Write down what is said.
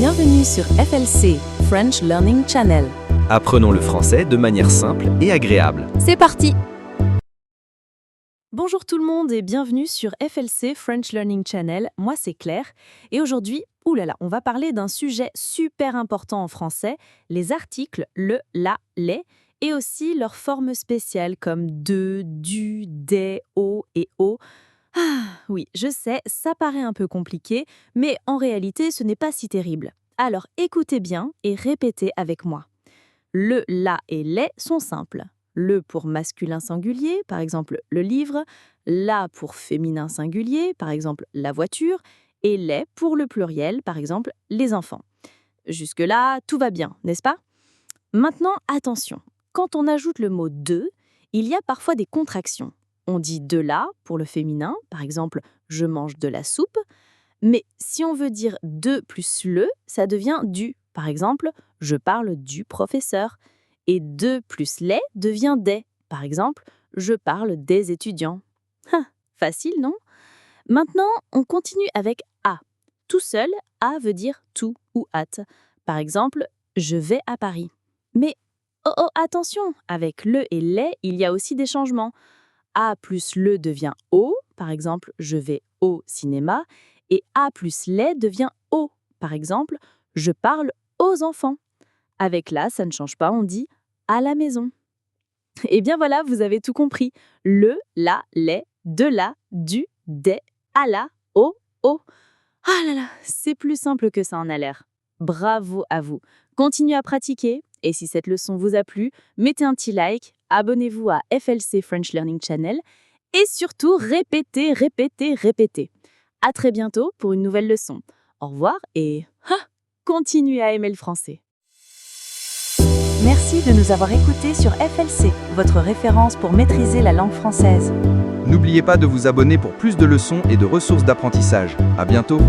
Bienvenue sur FLC, French Learning Channel. Apprenons le français de manière simple et agréable. C'est parti! Bonjour tout le monde et bienvenue sur FLC, French Learning Channel. Moi c'est Claire et aujourd'hui, on va parler d'un sujet super important en français, les articles le, la, les et aussi leurs formes spéciales comme de, du, des, au et au. Ah oui, je sais, ça paraît un peu compliqué, mais en réalité ce n'est pas si terrible. Alors écoutez bien et répétez avec moi. Le, la et les sont simples. Le pour masculin singulier, par exemple le livre, la pour féminin singulier, par exemple la voiture, et les pour le pluriel, par exemple les enfants. Jusque-là, tout va bien, n'est-ce pas? Maintenant, attention, quand on ajoute le mot de, il y a parfois des contractions. On dit de la pour le féminin, par exemple je mange de la soupe, mais si on veut dire de plus le, ça devient du. Par exemple, je parle du professeur. Et de plus les devient des. Par exemple, je parle des étudiants. Facile, non? Maintenant, on continue avec a. Tout seul, a veut dire tout ou at. Par exemple, je vais à Paris. Mais attention, avec le et les, il y a aussi des changements. A plus le devient au. Par exemple, je vais au cinéma. Et a plus les devient au. Par exemple, je parle aux enfants. Avec la, ça ne change pas, on dit à la maison. Et bien voilà, vous avez tout compris. Le, la, les, de la, du, des, à la, au. Ah là là, c'est plus simple que ça en a l'air. Bravo à vous. Continuez à pratiquer. Et si cette leçon vous a plu, mettez un petit like, abonnez-vous à FLC French Learning Channel et surtout répétez. À très bientôt pour une nouvelle leçon. Au revoir et continuez à aimer le français. Merci de nous avoir écoutés sur FLC, votre référence pour maîtriser la langue française. N'oubliez pas de vous abonner pour plus de leçons et de ressources d'apprentissage. À bientôt!